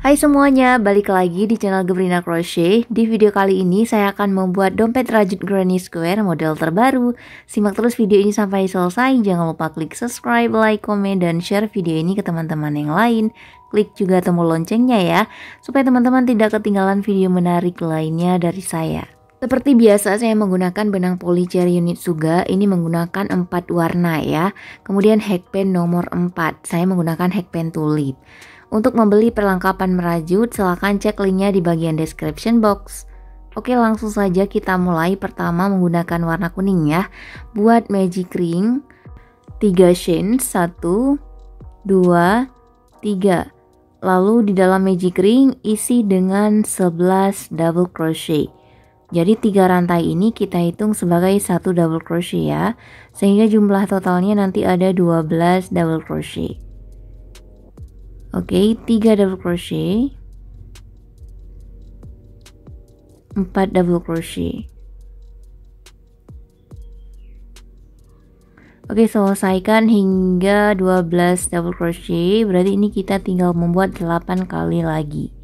Hai semuanya, balik lagi di channel Gebrina Crochet. Di video kali ini saya akan membuat dompet rajut granny square model terbaru. Simak terus video ini sampai selesai. Jangan lupa klik subscribe, like, komen, dan share video ini ke teman-teman yang lain. Klik juga tombol loncengnya ya, supaya teman-teman tidak ketinggalan video menarik lainnya dari saya. Seperti biasa saya menggunakan benang Polycher unit Suga. Ini menggunakan 4 warna ya. Kemudian hackpen nomor 4. Saya menggunakan hackpen tulip. Untuk membeli perlengkapan merajut, silahkan cek linknya di bagian description box. Oke, langsung saja kita mulai. Pertama menggunakan warna kuning ya. Buat magic ring 3 chain, 1, 2, 3. Lalu di dalam magic ring isi dengan 11 double crochet. Jadi 3 rantai ini kita hitung sebagai 1 double crochet ya. Sehingga jumlah totalnya nanti ada 12 double crochet. Oke, 3 double crochet, 4 double crochet. Oke, selesaikan hingga 12 double crochet. Berarti ini kita tinggal membuat 8 kali lagi.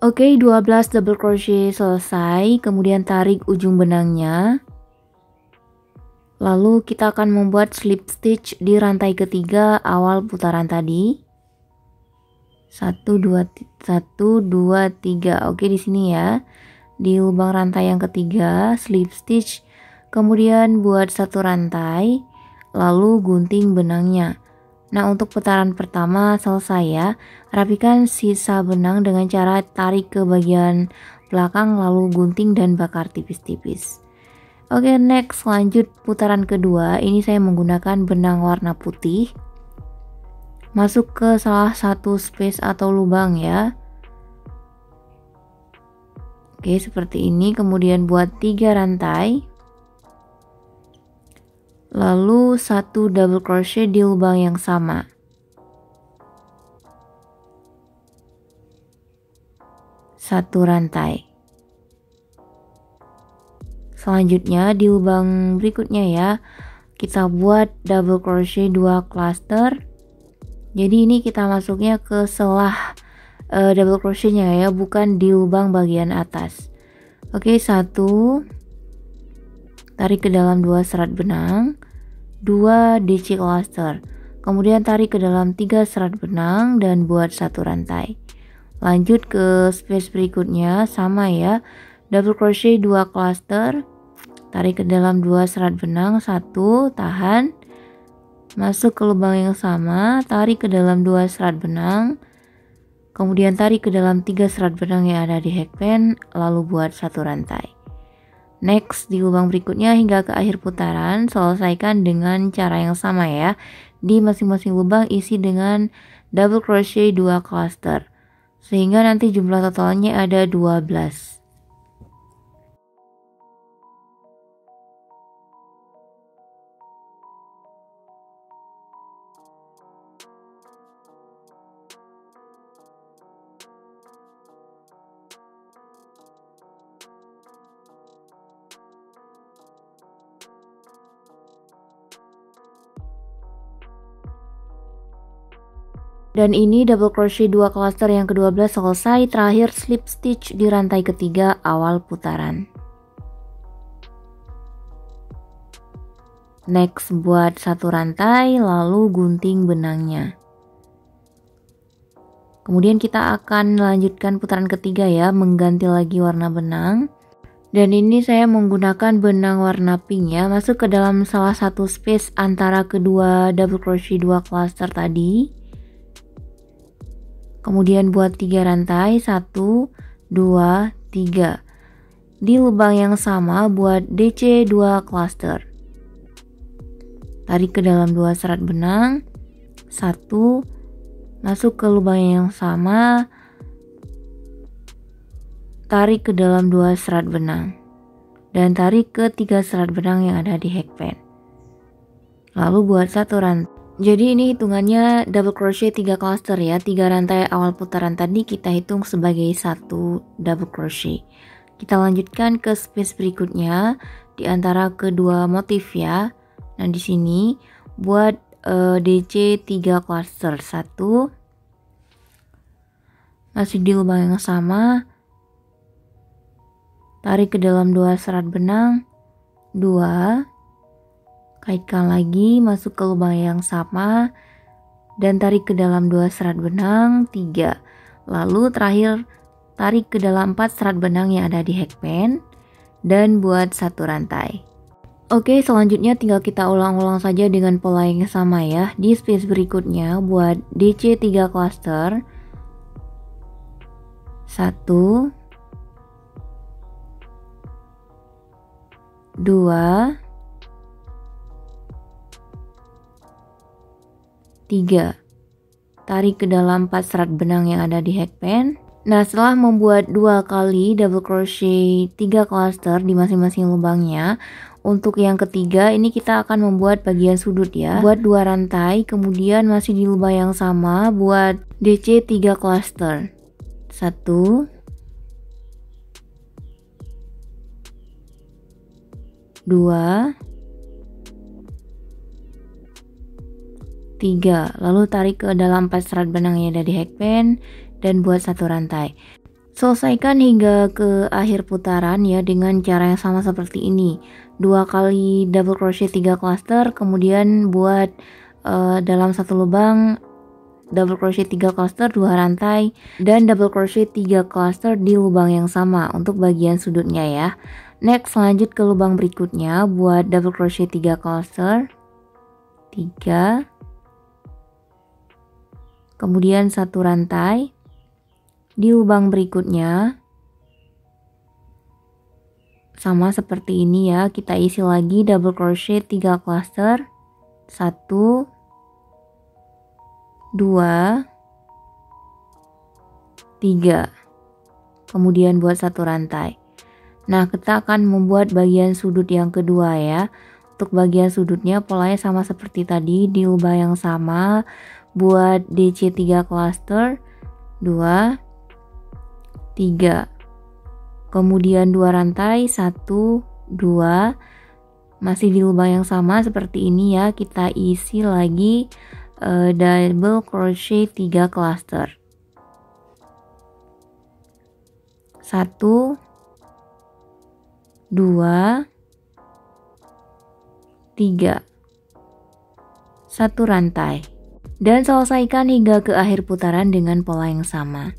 Oke, 12 double crochet selesai, kemudian tarik ujung benangnya. Lalu kita akan membuat slip stitch di rantai ketiga awal putaran tadi. 1 2 3. Oke, di sini ya. Di lubang rantai yang ketiga, slip stitch, kemudian buat 1 rantai, lalu gunting benangnya. Nah, untuk putaran pertama selesai ya. Rapikan sisa benang dengan cara tarik ke bagian belakang lalu gunting dan bakar tipis-tipis. Oke, next lanjut putaran kedua. Ini saya menggunakan benang warna putih. Masuk ke salah satu space atau lubang ya. Oke, seperti ini. Kemudian buat 3 rantai. Lalu 1 double crochet di lubang yang sama. Satu rantai. Selanjutnya di lubang berikutnya ya, kita buat double crochet 2 cluster. Jadi ini kita masuknya ke selah double crochetnya ya, bukan di lubang bagian atas. Oke, 1, tarik ke dalam 2 serat benang, 2 DC cluster, kemudian tarik ke dalam 3 serat benang dan buat 1 rantai. Lanjut ke space berikutnya, sama ya, double crochet 2 cluster, tarik ke dalam 2 serat benang, 1, tahan, masuk ke lubang yang sama, tarik ke dalam 2 serat benang, kemudian tarik ke dalam 3 serat benang yang ada di hackpen, lalu buat 1 rantai. Next, di lubang berikutnya hingga ke akhir putaran, selesaikan dengan cara yang sama ya. Di masing-masing lubang isi dengan double crochet 2 cluster. Sehingga nanti jumlah totalnya ada 12. Dan ini double crochet 2 cluster yang ke-12 selesai. Terakhir slip stitch di rantai ketiga awal putaran. Next, buat 1 rantai lalu gunting benangnya. Kemudian kita akan melanjutkan putaran ketiga ya, mengganti lagi warna benang. Dan ini saya menggunakan benang warna pink ya, masuk ke dalam salah satu space antara kedua double crochet 2 cluster tadi. Kemudian buat 3 rantai, 1, 2, 3. Di lubang yang sama buat DC 2 cluster. Tarik ke dalam 2 serat benang, 1, masuk ke lubang yang sama, tarik ke dalam 2 serat benang. dan tarik ke 3 serat benang yang ada di hackpin. Lalu buat 1 rantai. Jadi ini hitungannya double crochet 3 cluster ya. 3 rantai awal putaran tadi kita hitung sebagai 1 double crochet. Kita lanjutkan ke space berikutnya di antara kedua motif ya. Nah, di sini buat DC 3 cluster. 1, masih di lubang yang sama, tarik ke dalam 2 serat benang, 2, kaitkan lagi, masuk ke lubang yang sama, dan tarik ke dalam 2 serat benang, 3. Lalu terakhir tarik ke dalam 4 serat benang yang ada di hackpin, dan buat 1 rantai. Oke, selanjutnya tinggal kita ulang-ulang saja dengan pola yang sama ya. Di space berikutnya buat DC 3 cluster, 1, 2, 3. Tarik ke dalam 4 serat benang yang ada di hackpin. Nah, setelah membuat 2 kali double crochet 3 cluster di masing-masing lubangnya, untuk yang ketiga ini kita akan membuat bagian sudut ya. Buat 2 rantai, kemudian masih di lubang yang sama buat DC 3 cluster. 1, 2, 3, lalu tarik ke dalam 4 serat benang yang ada di hackpin dan buat 1 rantai. Selesaikan hingga ke akhir putaran ya dengan cara yang sama seperti ini. 2 kali double crochet 3 cluster, kemudian buat dalam 1 lubang double crochet 3 cluster 2 rantai dan double crochet 3 cluster di lubang yang sama untuk bagian sudutnya ya. Next, lanjut ke lubang berikutnya buat double crochet 3 cluster, 3, kemudian 1 rantai. Di lubang berikutnya sama seperti ini ya, kita isi lagi double crochet 3 cluster, 1, 2, 3, kemudian buat 1 rantai. Nah, kita akan membuat bagian sudut yang kedua ya. Untuk bagian sudutnya polanya sama seperti tadi, di lubang yang sama buat DC 3 cluster, 2, 3, kemudian 2 rantai, 1, 2, masih di lubang yang sama seperti ini ya, kita isi lagi double crochet 3 cluster, 1, 2, 3, 1 rantai, dan selesaikan hingga ke akhir putaran dengan pola yang sama.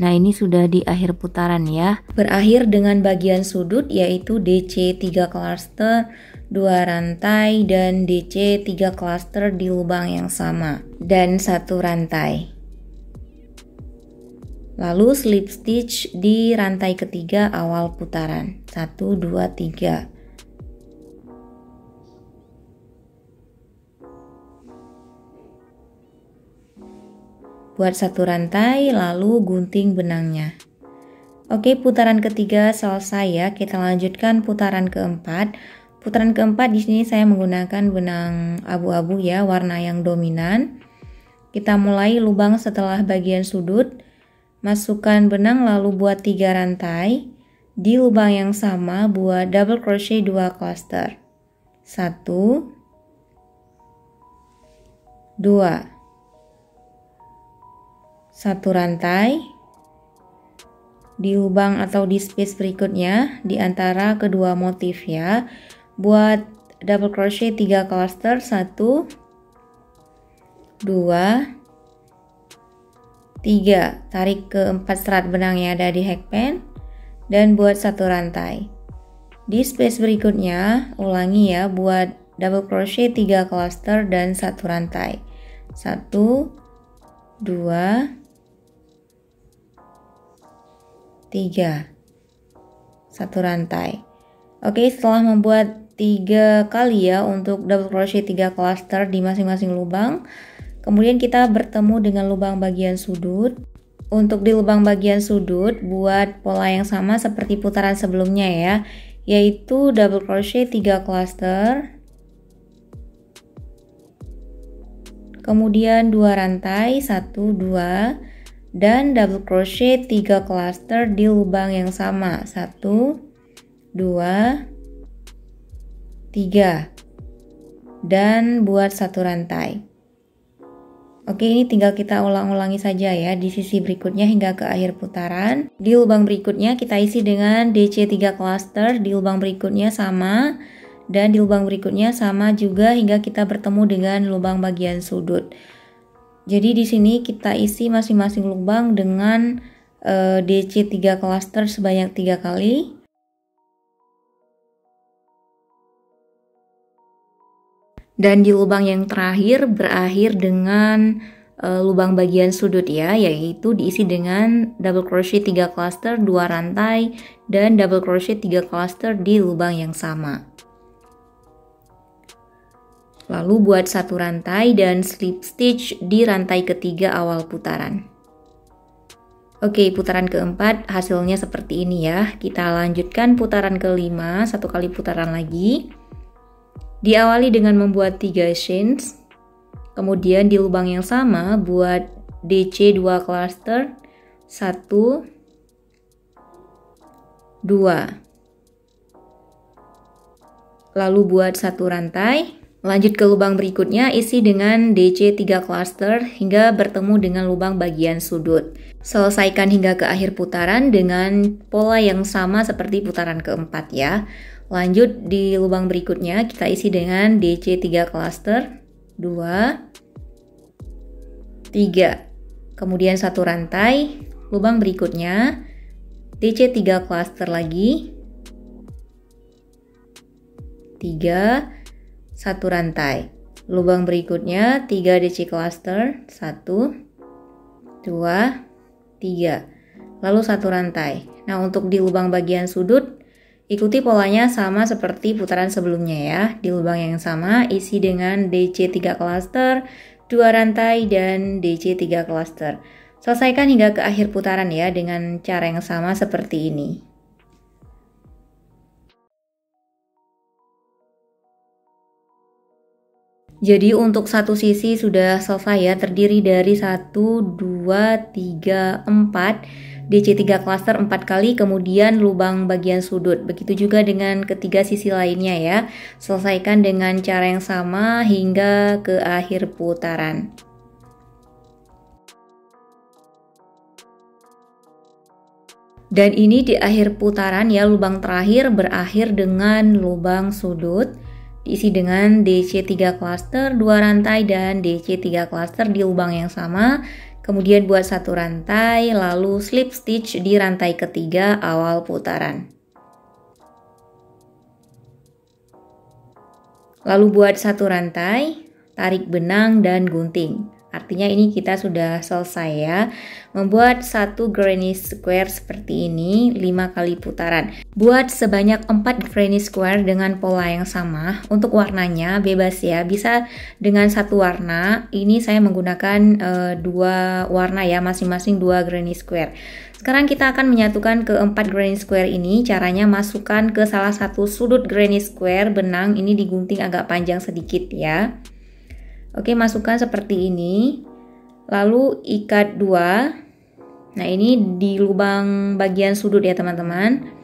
Nah, ini sudah di akhir putaran ya. Berakhir dengan bagian sudut yaitu DC 3 cluster, 2 rantai, dan DC 3 cluster di lubang yang sama, dan 1 rantai. Lalu slip stitch di rantai ketiga awal putaran. 1, 2, 3. Buat 1 rantai, lalu gunting benangnya. Oke, putaran ketiga selesai ya. Kita lanjutkan putaran keempat. Putaran keempat di sini saya menggunakan benang abu-abu ya, warna yang dominan. Kita mulai lubang setelah bagian sudut. Masukkan benang lalu buat 3 rantai. Di lubang yang sama buat double crochet 2 cluster. 1, 2, 1 rantai. Di lubang atau di space berikutnya di antara kedua motif ya, buat double crochet 3 cluster, 1, 2, 3, tarik ke 4 serat benang yang ada di hackpin dan buat 1 rantai. Di space berikutnya ulangi ya, buat double crochet 3 cluster dan 1 rantai, 1, 2, 3, 1 rantai. Oke, setelah membuat 3 kali ya untuk double crochet 3 cluster di masing-masing lubang, kemudian kita bertemu dengan lubang bagian sudut. Untuk di lubang bagian sudut, buat pola yang sama seperti putaran sebelumnya ya, yaitu double crochet 3 cluster, kemudian 2 rantai 1 2, dan double crochet 3 cluster di lubang yang sama 1 2 3, dan buat 1 rantai. Oke, ini tinggal kita ulang-ulangi saja ya di sisi berikutnya hingga ke akhir putaran. Di lubang berikutnya kita isi dengan DC 3 cluster, di lubang berikutnya sama, dan di lubang berikutnya sama juga hingga kita bertemu dengan lubang bagian sudut. Jadi di sini kita isi masing-masing lubang dengan DC 3 cluster sebanyak 3 kali. Dan di lubang yang terakhir berakhir dengan lubang bagian sudut ya, yaitu diisi dengan double crochet 3 cluster 2 rantai dan double crochet 3 cluster di lubang yang sama. Lalu buat 1 rantai dan slip stitch di rantai ketiga awal putaran. Oke, putaran keempat hasilnya seperti ini ya. Kita lanjutkan putaran kelima, 1 kali putaran lagi. Diawali dengan membuat 3 chains, kemudian di lubang yang sama buat DC 2 cluster 1 2, lalu buat 1 rantai, lanjut ke lubang berikutnya isi dengan DC 3 cluster hingga bertemu dengan lubang bagian sudut. Selesaikan hingga ke akhir putaran dengan pola yang sama seperti putaran keempat ya. Lanjut di lubang berikutnya kita isi dengan DC 3 cluster 2 3, kemudian 1 rantai, lubang berikutnya DC 3 cluster lagi 3, 1 rantai, lubang berikutnya 3 DC cluster 1 2 3, lalu 1 rantai. Nah, untuk di lubang bagian sudut ikuti polanya sama seperti putaran sebelumnya ya. Di lubang yang sama isi dengan DC 3 cluster, 2 rantai dan DC 3 cluster. Selesaikan hingga ke akhir putaran ya dengan cara yang sama seperti ini. Jadi untuk satu sisi sudah selesai ya, terdiri dari 1 2 3 4 DC 3 cluster 4 kali, kemudian lubang bagian sudut. Begitu juga dengan ketiga sisi lainnya ya. Selesaikan dengan cara yang sama hingga ke akhir putaran. Dan ini di akhir putaran ya, lubang terakhir berakhir dengan lubang sudut. Diisi dengan DC 3 cluster, 2 rantai dan DC 3 cluster di lubang yang sama. Kemudian buat 1 rantai, lalu slip stitch di rantai ketiga awal putaran. Lalu buat 1 rantai, tarik benang dan gunting. Artinya ini kita sudah selesai ya. Membuat 1 granny square seperti ini 5 kali putaran. Buat sebanyak 4 granny square dengan pola yang sama. Untuk warnanya bebas ya, bisa dengan 1 warna. Ini saya menggunakan 2 warna ya, masing-masing 2 granny square. Sekarang kita akan menyatukan ke 4 granny square ini. Caranya masukkan ke salah satu sudut granny square benang, ini digunting agak panjang sedikit ya. Oke, masukkan seperti ini. Lalu ikat 2. Nah, ini di lubang bagian sudut ya teman-teman.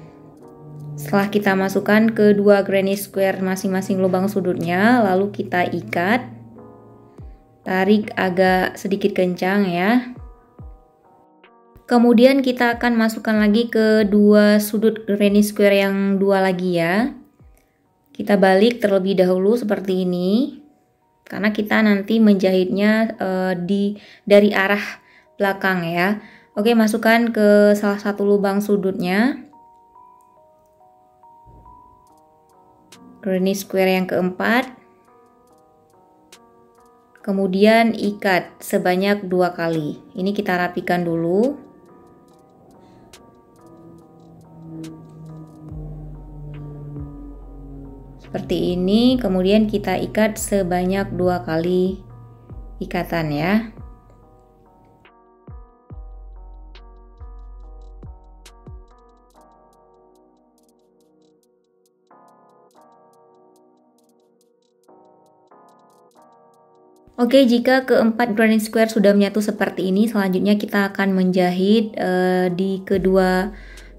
Setelah kita masukkan ke 2 granny square masing-masing lubang sudutnya, lalu kita ikat. Tarik agak sedikit kencang ya. Kemudian kita akan masukkan lagi ke 2 sudut granny square yang 2 lagi ya. Kita balik terlebih dahulu seperti ini. Karena kita nanti menjahitnya dari arah belakang ya. Oke, masukkan ke salah satu lubang sudutnya. Granny square yang keempat. Kemudian ikat sebanyak 2 kali. Ini kita rapikan dulu. Seperti ini, kemudian kita ikat sebanyak 2 kali ikatan ya. Oke, jika keempat granny square sudah menyatu seperti ini, selanjutnya kita akan menjahit di kedua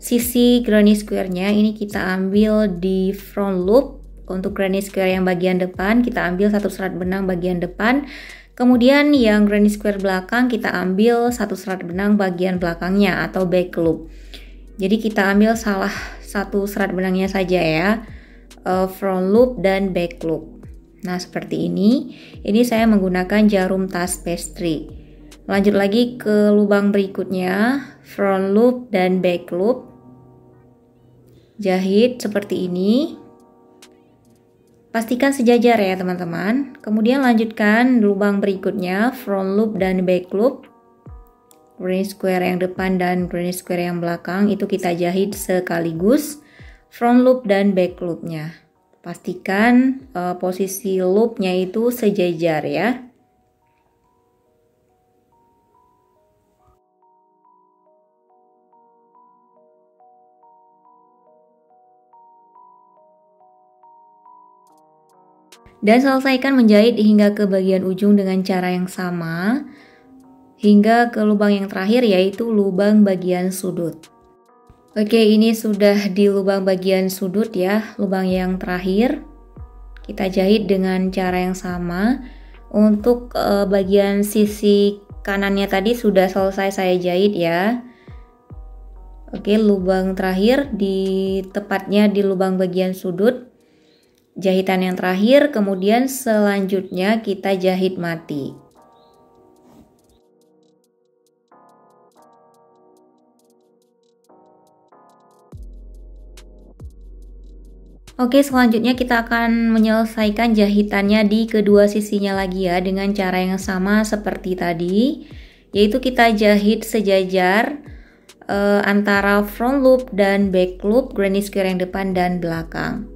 sisi granny square-nya. Ini kita ambil di front loop. Untuk granny square yang bagian depan, kita ambil satu serat benang bagian depan. Kemudian yang granny square belakang, kita ambil satu serat benang bagian belakangnya atau back loop. Jadi kita ambil salah satu serat benangnya saja ya, front loop dan back loop. Nah seperti ini saya menggunakan jarum tas pastry. Lanjut lagi ke lubang berikutnya, front loop dan back loop. Jahit seperti ini. Pastikan sejajar ya teman-teman. Kemudian lanjutkan lubang berikutnya, front loop dan back loop. Granny square yang depan dan granny square yang belakang itu kita jahit sekaligus, front loop dan back loopnya. Pastikan posisi loopnya itu sejajar ya. Dan selesaikan menjahit hingga ke bagian ujung dengan cara yang sama, hingga ke lubang yang terakhir yaitu lubang bagian sudut. Oke, ini sudah di lubang bagian sudut ya, lubang yang terakhir. Kita jahit dengan cara yang sama. Untuk bagian sisi kanannya tadi sudah selesai saya jahit ya. Oke, lubang terakhir tepatnya di lubang bagian sudut. Jahitan yang terakhir, kemudian selanjutnya kita jahit mati. Oke, selanjutnya kita akan menyelesaikan jahitannya di kedua sisinya lagi ya, dengan cara yang sama seperti tadi, yaitu kita jahit sejajar antara front loop dan back loop granny square yang depan dan belakang.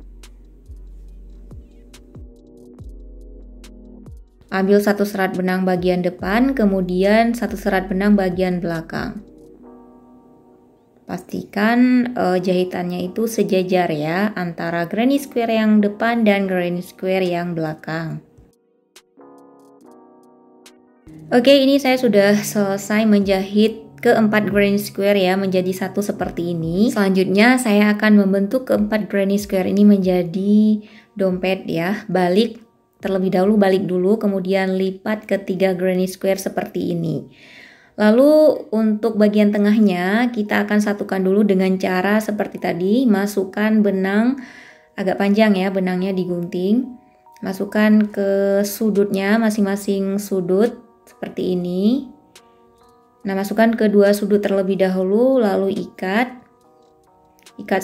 Ambil satu serat benang bagian depan, kemudian satu serat benang bagian belakang. Pastikan jahitannya itu sejajar ya, antara granny square yang depan dan granny square yang belakang. Oke, ini saya sudah selesai menjahit keempat granny square ya, menjadi satu seperti ini. Selanjutnya saya akan membentuk keempat granny square ini menjadi dompet ya. Terlebih dahulu balik dulu, kemudian lipat ke 3 granny square seperti ini. Lalu untuk bagian tengahnya kita akan satukan dulu dengan cara seperti tadi. Masukkan benang agak panjang ya, benangnya digunting. Masukkan ke sudutnya, masing-masing sudut seperti ini. Nah, masukkan kedua sudut terlebih dahulu, lalu ikat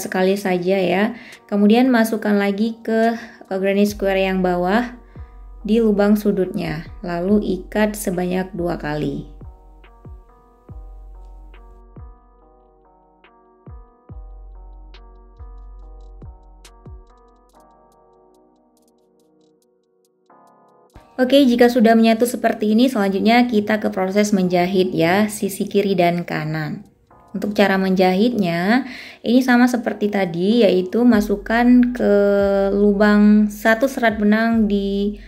sekali saja ya. Kemudian masukkan lagi ke granny square yang bawah di lubang sudutnya, lalu ikat sebanyak 2 kali. Oke, jika sudah menyatu seperti ini, selanjutnya kita ke proses menjahit ya, sisi kiri dan kanan. Untuk cara menjahitnya, ini sama seperti tadi, yaitu masukkan ke lubang satu serat benang di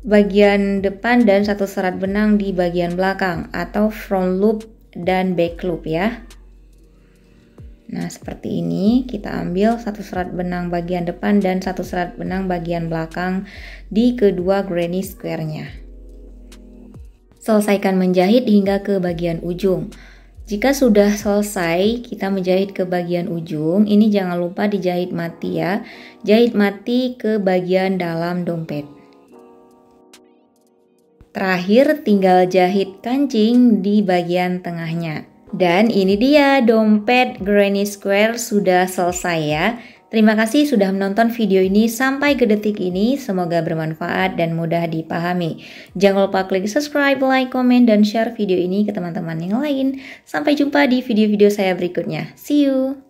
bagian depan dan satu serat benang di bagian belakang, atau front loop dan back loop ya. Nah, seperti ini kita ambil satu serat benang bagian depan dan satu serat benang bagian belakang di kedua granny square-nya. Selesaikan menjahit hingga ke bagian ujung. Jika sudah selesai kita menjahit ke bagian ujung, ini jangan lupa dijahit mati ya. Jahit mati ke bagian dalam dompet. Terakhir tinggal jahit kancing di bagian tengahnya. Dan ini dia dompet granny square sudah selesai ya. Terima kasih sudah menonton video ini sampai ke detik ini. Semoga bermanfaat dan mudah dipahami. Jangan lupa klik subscribe, like, komen, dan share video ini ke teman-teman yang lain. Sampai jumpa di video-video saya berikutnya. See you!